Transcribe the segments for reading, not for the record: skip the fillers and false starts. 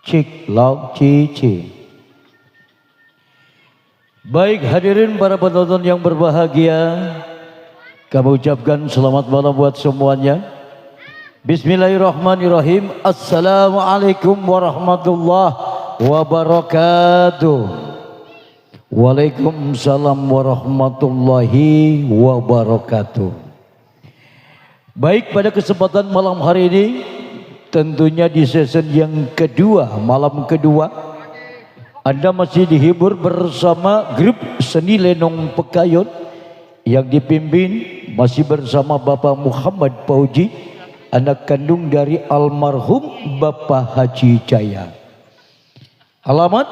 Cik Lau Cici. Baik hadirin para penonton yang berbahagia, kami ucapkan selamat malam buat semuanya. Bismillahirrahmanirrahim. Assalamualaikum warahmatullahi wabarakatuh. Waalaikumsalam warahmatullahi wabarakatuh. Baik, pada kesempatan malam hari ini, tentunya di season yang kedua, malam kedua, Anda masih dihibur bersama grup seni Lenong Pekayon yang dipimpin masih bersama Bapak Muhammad Pauji, anak kandung dari almarhum Bapak Haji Jaya. Alamat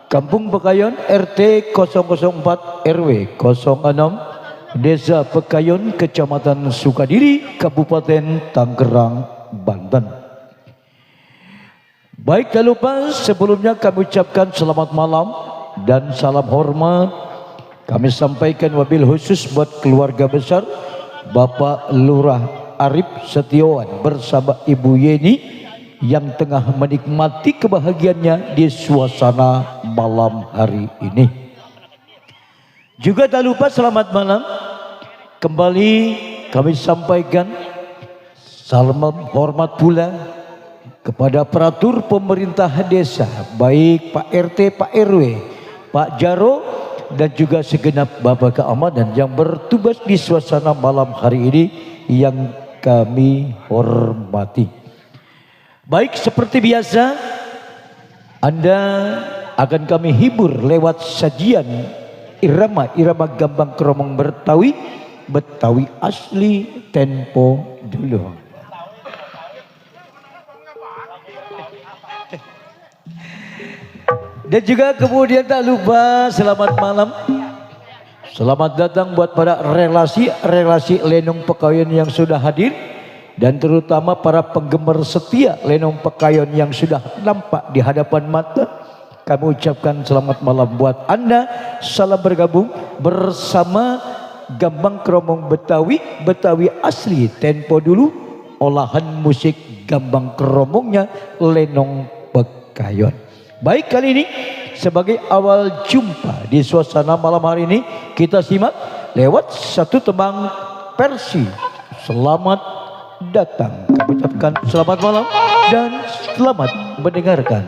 Kampung Pekayon, RT 004 RW 06, Desa Pekayon, Kecamatan Sukadiri, Kabupaten Tangerang, Banten. Baik, tak lupa sebelumnya kami ucapkan selamat malam dan salam hormat. Kami sampaikan wabil khusus buat keluarga besar Bapak Lurah Arif Setiawan bersama Ibu Yeni yang tengah menikmati kebahagiaannya di suasana malam hari ini. Juga tak lupa selamat malam kembali kami sampaikan salam hormat pula kepada peratur pemerintah desa, baik Pak RT, Pak RW, Pak Jaro, dan juga segenap Bapak keamanan yang bertugas di suasana malam hari ini yang kami hormati. Baik, seperti biasa Anda akan kami hibur lewat sajian irama-irama gambang kromong Betawi asli tempo dulu. Dan juga kemudian tak lupa selamat malam, selamat datang buat para relasi Lenong Pekayon yang sudah hadir, dan terutama para penggemar setia Lenong Pekayon yang sudah nampak di hadapan mata. Kami ucapkan selamat malam buat Anda. Salam bergabung bersama Gambang Kromong Betawi asli tempo dulu, olahan musik Gambang Kromongnya Lenong Pekayon. Baik, kali ini sebagai awal jumpa di suasana malam hari ini, kita simak lewat satu tembang versi Selamat Datang. Kami ucapkan selamat malam dan selamat mendengarkan.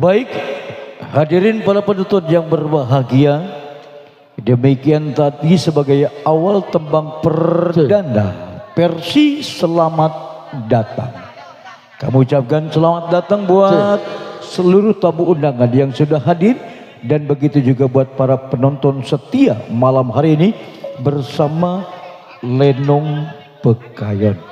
Baik, hadirin para penuntut yang berbahagia, demikian tadi sebagai awal tembang perdana versi Selamat Datang. Kami ucapkan selamat datang buat seluruh tamu undangan yang sudah hadir dan begitu juga buat para penonton setia malam hari ini bersama Lenong Pekayon.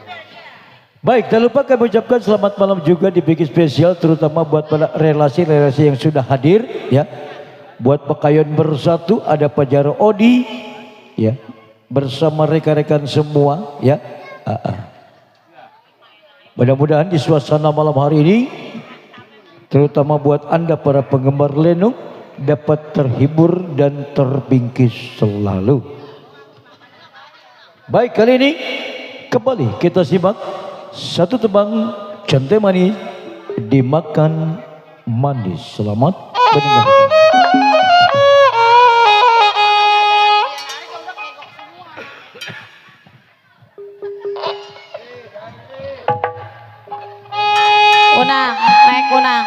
Baik, tak lupa kami ucapkan selamat malam juga dibikin spesial terutama buat para relasi-relasi yang sudah hadir ya. Buat Pekayon Bersatu ada Pajaro Odi ya bersama rekan-rekan semua ya. Mudah-mudahan di suasana malam hari ini terutama buat Anda para penggemar lenong dapat terhibur dan terbingkis selalu. Baik, kali ini kembali kita simak satu tembang Cantai Manis Dimakan Manis. Selamat mendengarkan. Unang, naik unang.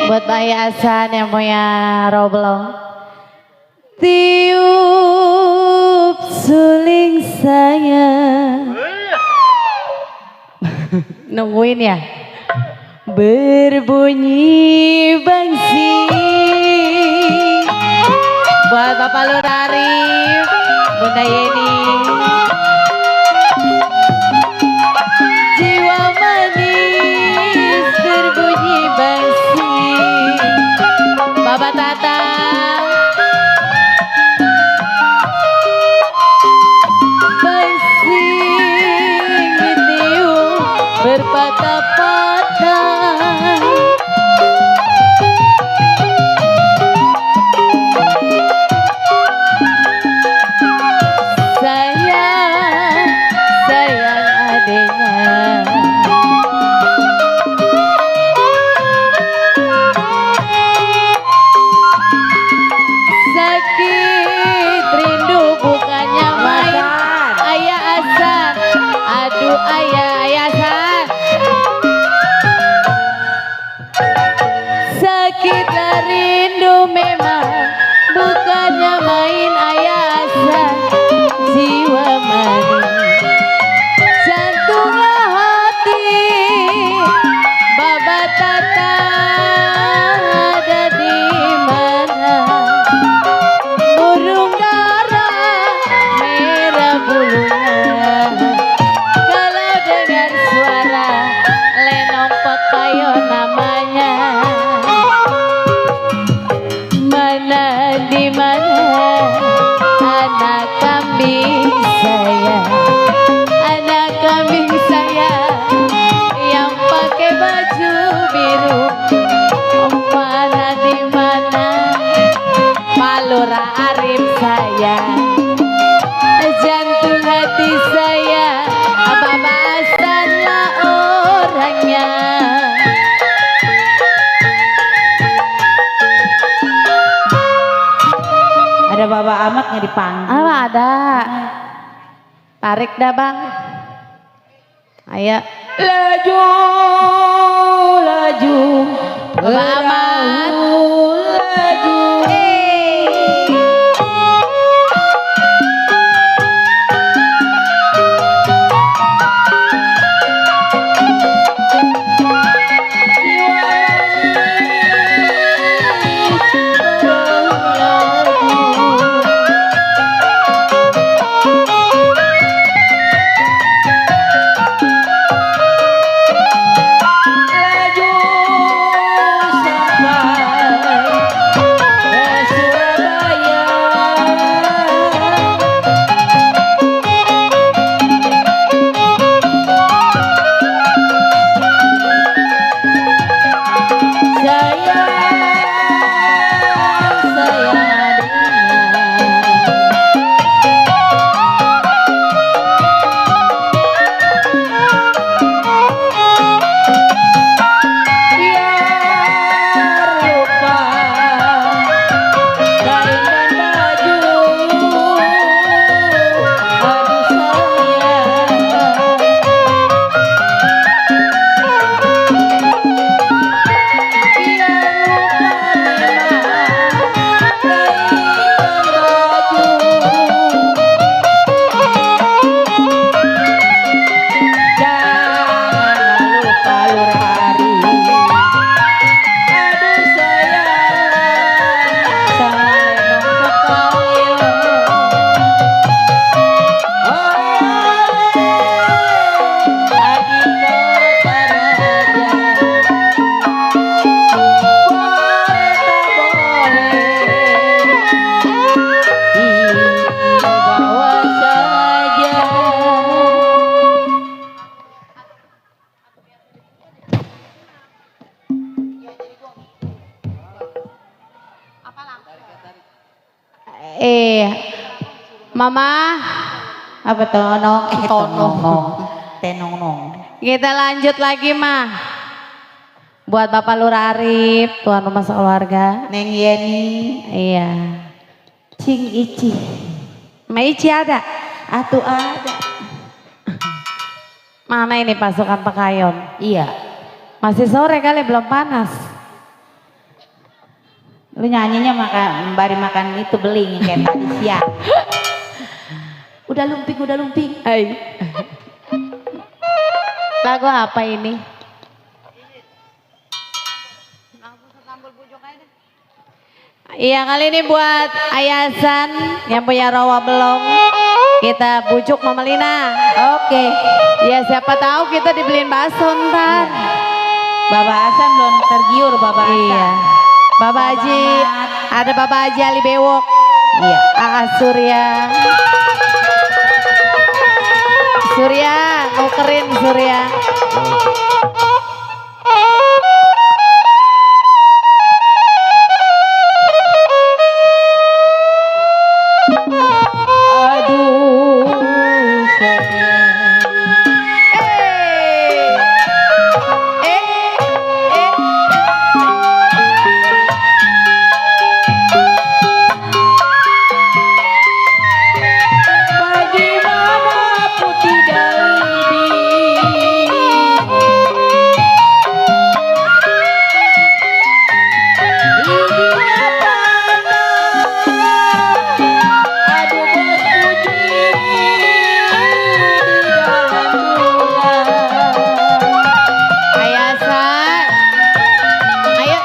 Buat Mbak Yasan yang punya roblong. Tiup suling saya. Nungguin ya. Berbunyi bangsi. Buat Bapak Lurah Arif, Bunda Yeni. Jiwa manis berbunyi bangsi. Bapak Tatang. Bangsi ditiup berpatah-patah. Sayang adanya. Sakit rindu bukannya main. Ayah Asan, aduh ayah Asan. Sakit rindu memang bukannya main. Ayah Asan, jiwa manis, jantunglah hati. Baba Tata ada di mana? Burung dara merah bulunya. Kalau dengar suara lenong pekayo namanya. Mana di mana anak kambing saya, anak kambing saya yang pakai baju biru. Mana di mana Pak Lurah Arif saya, jantung hati saya, Bapak Hasan lah orangnya. Ada Bapak Ahmad nggak dipanggil? Ah, ada. Tarik dah bang. Ayo. Laju, laju, Bapak Ahmad. laju. Mama. Apa tonong? Tonong. Tenong. Kita lanjut lagi mah. Buat Bapak Lurah Arif, tuan rumah sekeluarga. Neng Yeni. Iya. Cing Ici. Ma Ici ada? Atuh ada. Mana ini pasukan Pekayon? Iya. Masih sore kali belum panas. Lu nyanyinya makan itu beling kayak tadi siang. Udah lumping. Hai. Lagu apa ini? Iya, kali ini buat Ayasan yang punya rawa belong. Kita bujuk Mama Lina. Oke. Ya siapa tahu kita dibeliin bakso ntar. Bapak Hasan belum tergiur Bapak Hasan. Iya. Bapak Haji, ada Bapak Haji Ali Bewok. Iya. Aa Surya. Surya, nukerin Surya. Aduh sayang. Bagaimana putih dalidi lidinya tanah. Aduh bos puji di dalam bulan. Ayasan. Ayo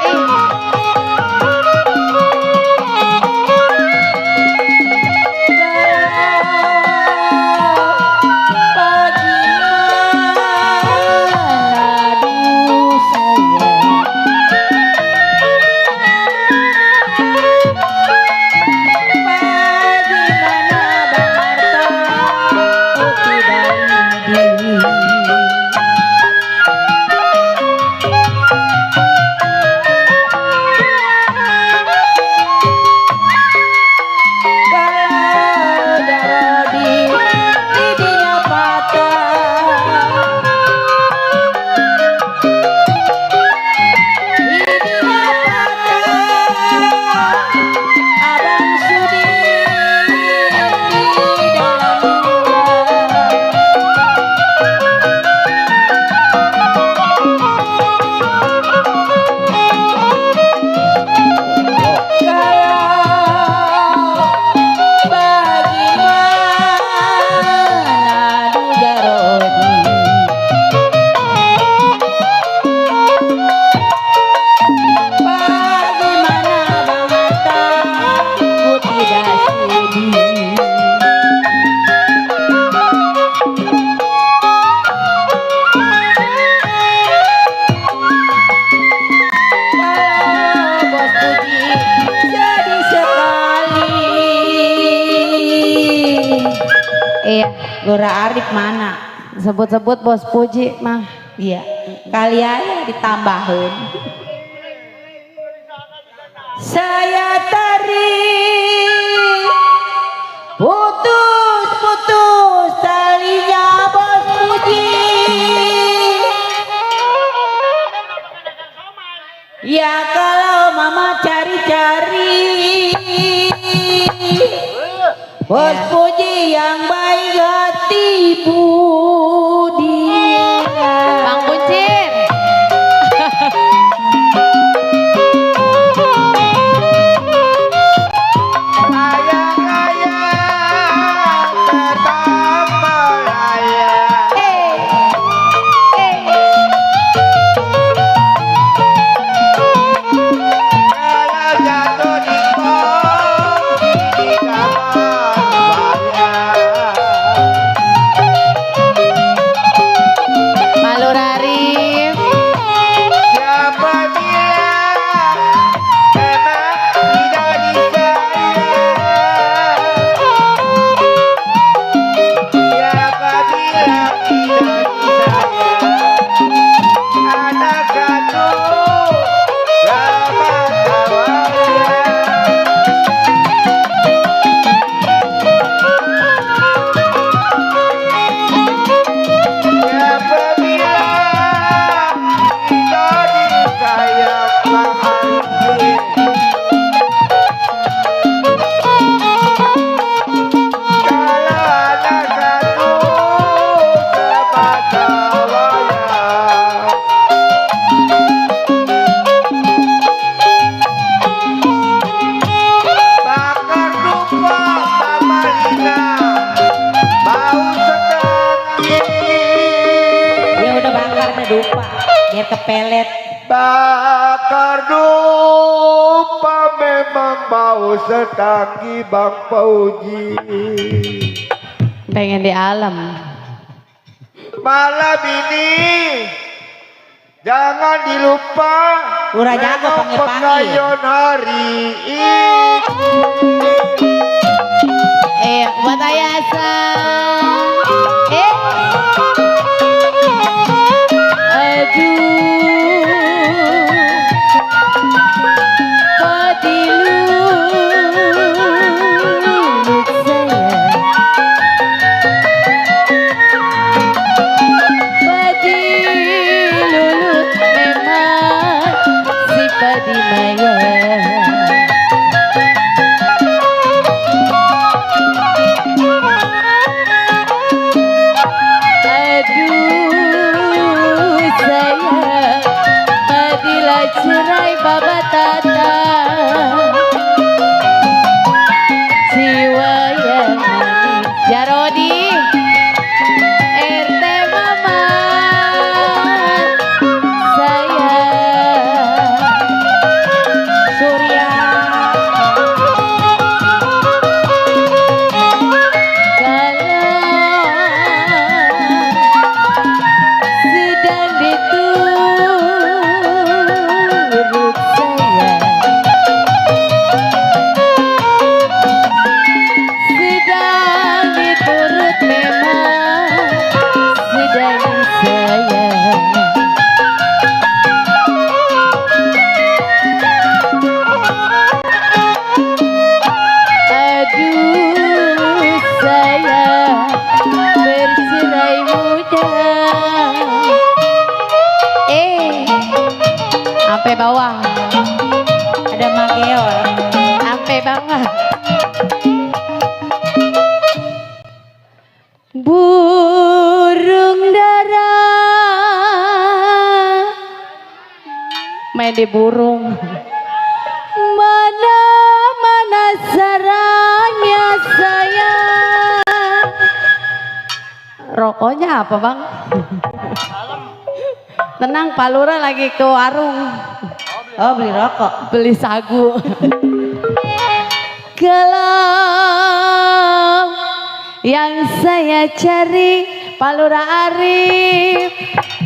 iya, Lura Arif mana? sebut-sebut Bos Puji mah. Iya, kali aja ditambahin. Saya tarik putus talinya Bos Puji. Ya kalau mama cari-cari Bos Puji yang baik hati budi. Bang Kuncir. Malur Arif. pelet. Bakar dupa memang bau setanggi Bang Fauji. Pengen di alam. Malam ini jangan dilupa Urah jago panggil-panggil. pengayon hari ini. Buat Ayasan. Cerai baba tata jiwa yang manis Jarodi RT mama saya Surya. sedang diturut saya sedang diturut memang sedang saya aduh saya bercerai muda sampai bawah Ada Mageo. sampai bawah burung dara main di burung mana sarangnya saya rokoknya apa bang tenang Pak Lurah lagi ke warung Oh beli rokok. beli sagu. Kalau yang saya cari Pak Lurah Arif,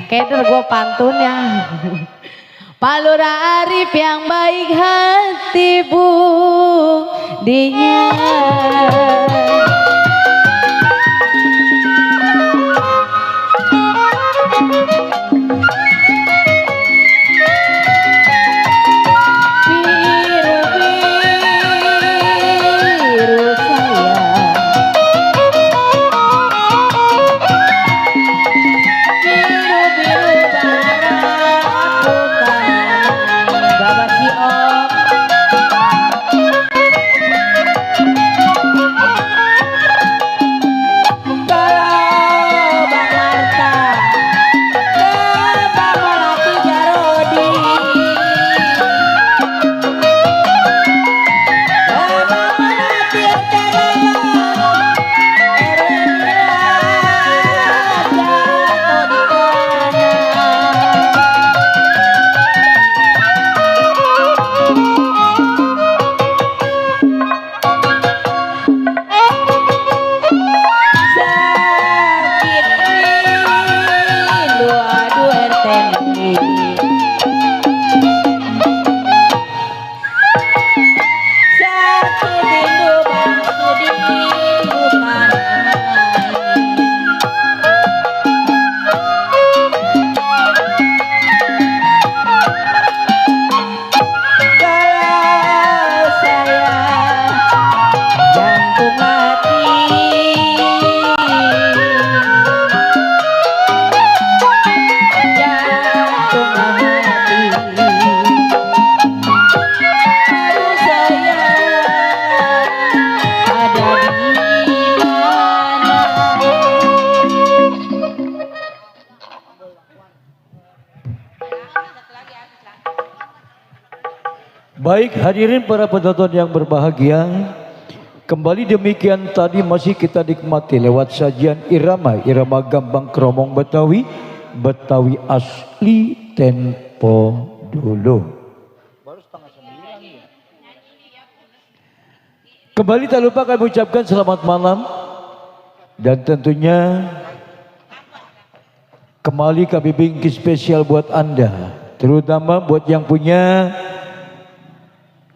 keder gue pantunnya. Pak Lurah Arif yang baik hati budinya. Baik hadirin para penonton yang berbahagia, kembali demikian tadi masih kita nikmati lewat sajian irama gambang kromong Betawi, Betawi asli tempo dulu. Kembali tak lupa kami ucapkan selamat malam dan tentunya kembali kami bikin spesial buat Anda, terutama buat yang punya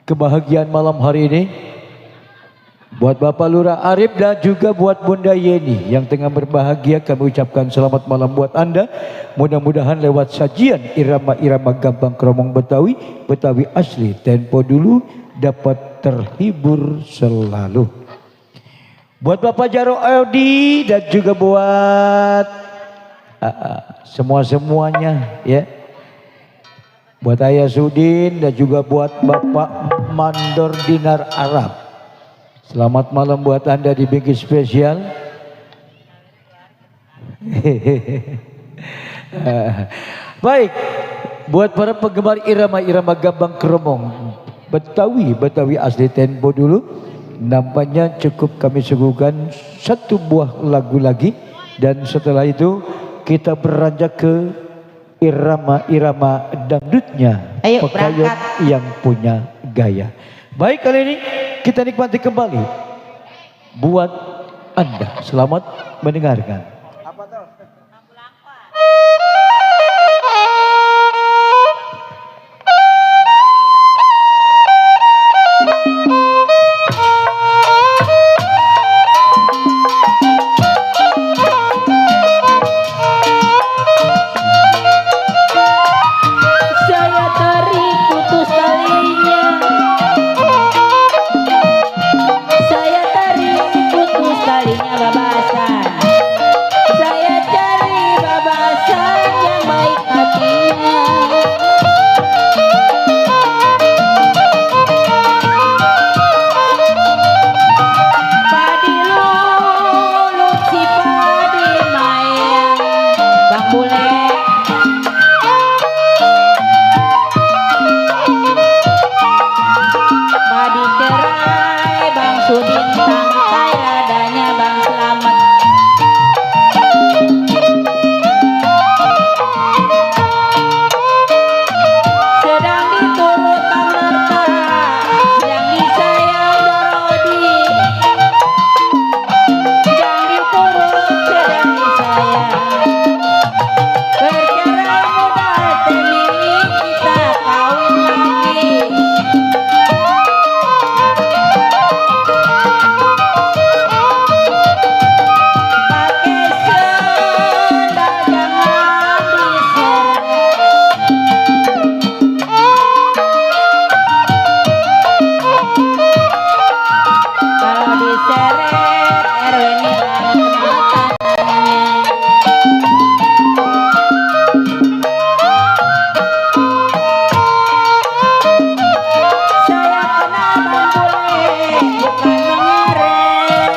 kebahagiaan malam hari ini, buat Bapak Lurah Arif dan juga buat Bunda Yeni yang tengah berbahagia. Kami ucapkan selamat malam buat Anda. Mudah-mudahan lewat sajian irama-irama gambang kromong Betawi, Betawi asli tempo dulu dapat terhibur selalu. Buat Bapak Jaro Audi dan juga buat semua-semuanya ya. Buat Ayah Sudin dan juga buat Bapak Mandor Dinar Arab. Selamat malam buat Anda di Bingkai Spesial. Baik, buat para penggemar irama-irama gambang kromong Betawi asli tempo dulu, nampaknya cukup kami suguhkan satu buah lagu lagi dan setelah itu kita beranjak ke irama-irama dangdutnya. Ayo, Pekayun berangkat. yang punya gaya. Baik, kali ini kita nikmati kembali buat Anda. Selamat mendengarkan. Saya tarik putus talinya, saya tarik putus talinya babasan, saya cari babasan yang baik hatinya. Padi lulut si padi mayang, Bang Bule. Padi cerai Bang Sudin, tangkai radanya Bang Slamet. Sedang diturut Bang Nerta, sedang disayang Dorodi. Sedang diturut, sedang disayang. Bercerai muda temini, kita kawin lagi. Pakai sendal jangan diseret. Kalau diseret Erwin hilang tangannya. Saya kenal Bang Bule, bukan mengaret.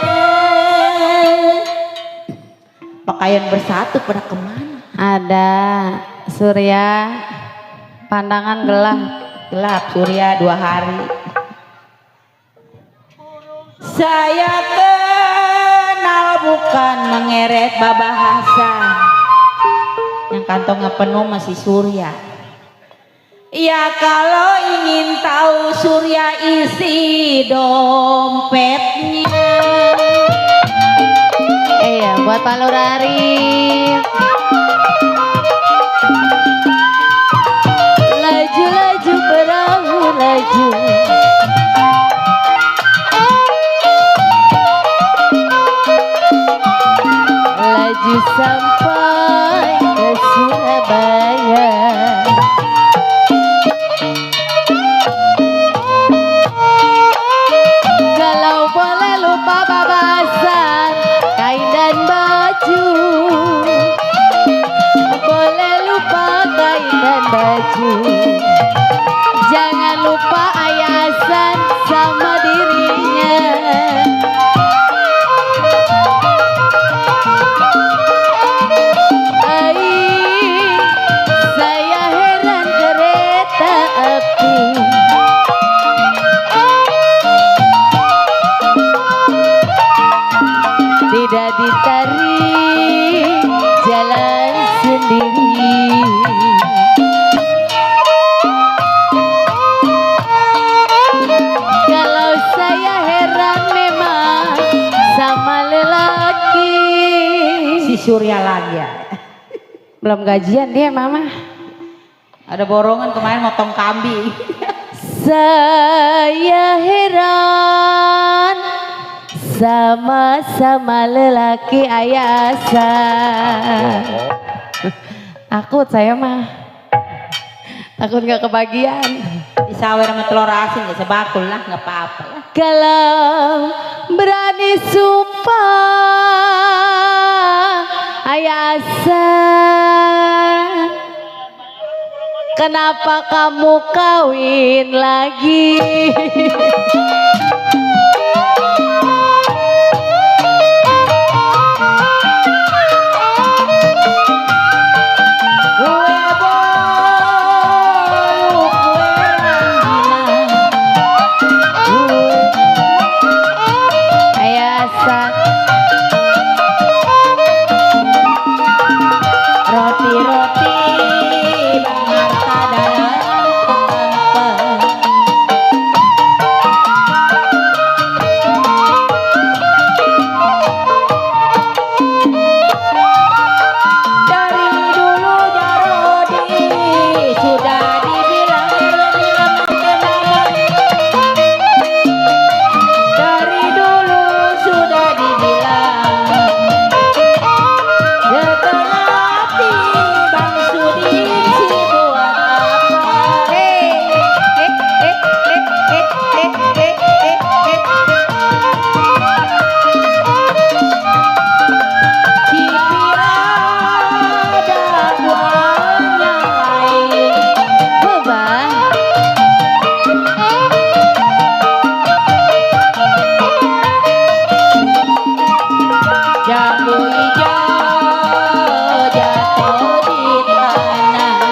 Pakaian bersatu pada kemana? Ada Surya, pandangan gelap. Gelap Surya 2 hari. Saya kenal bukan mengeret babahasa, yang kantongnya penuh masih Surya. Ya kalau ingin tahu Surya isi dompetnya. Iya, buat Pak Lurah Arif. Laju-laju perahu laju, laju sampai ke Surabaya. Kalau boleh lupa babasan, kain dan baju. Boleh lupa kain dan baju. Jangan lupa ayasan sama dirinya. Saya heran kereta api tidak ditarik jalan sendiri. Surya lagi ya. Belum gajian dia mama. Ada borongan kemarin motong kambing. Saya heran sama-sama lelaki ayasan. Takut saya mah. Takut gak kebagian. Disawer sama telur asin ya sebakul lah, nggak apa-apa lah. Kalau berani sumpah ayasan, kenapa kamu kawin lagi? Ayasan Roti-roti Bang Marta dalam tempat. Dari dulu Jarodi sudah dibilang dari dulu sudah dibilang setengah hati Bang Sudin si buat apa? Cipira dakwanya lain. Beban. Jambu hijau jatuh di tanah.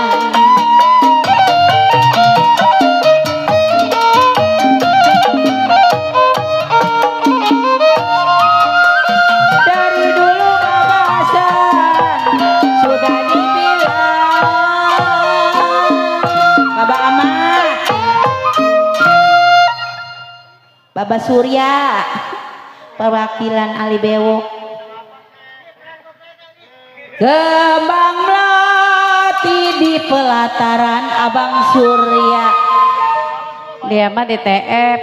Dari dulu babasan sudah dibilang. Baba Ahmad, Baba Surya, perwakilan Ali Bewok. Kembang melati di pelataran Abang Surya. Dia mah di TF,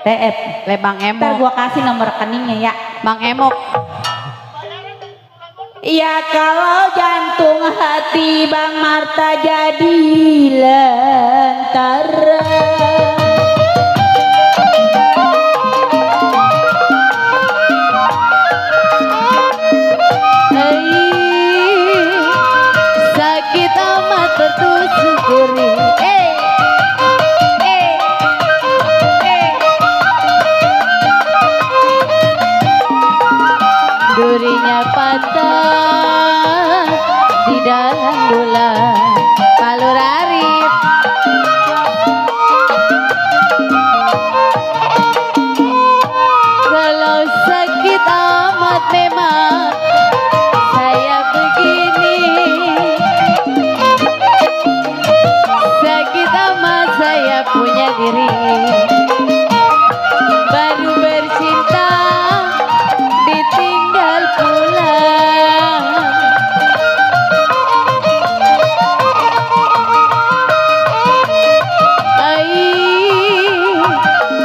TF. Lebang Ntar Emok. gua kasih nomor rekeningnya ya. Bang Emok. Ya kalau jantung hati Bang Marta jadi lentera. Sakit amat tertusuk duri. Durinya patah di dalam bulan Palur Arif. Kalau sakit amat memang saya begini. Sakit amat saya punya diri. Baru bercinta ditinggal pulang.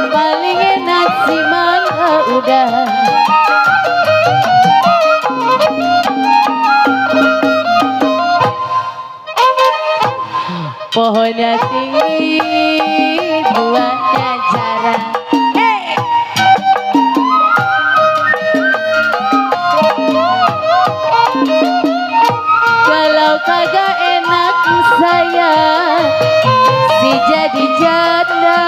Paling enak si mangga udah. Pohonnya tinggi, buahnya jarang. Kalau kagak enak saya si jadi janda.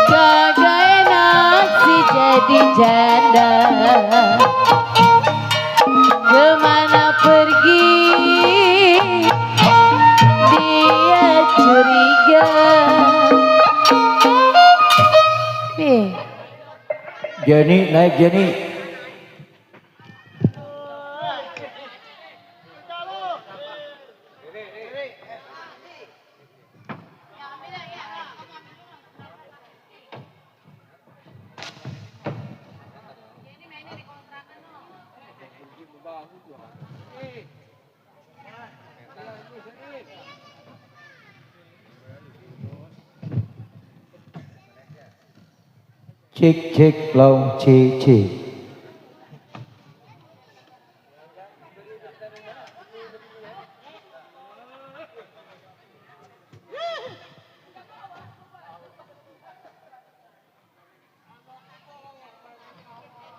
Kagak enak si jadi janda. Kemana pergi dia curiga. Jenny, naik Jenny. Cek cek long cek cek.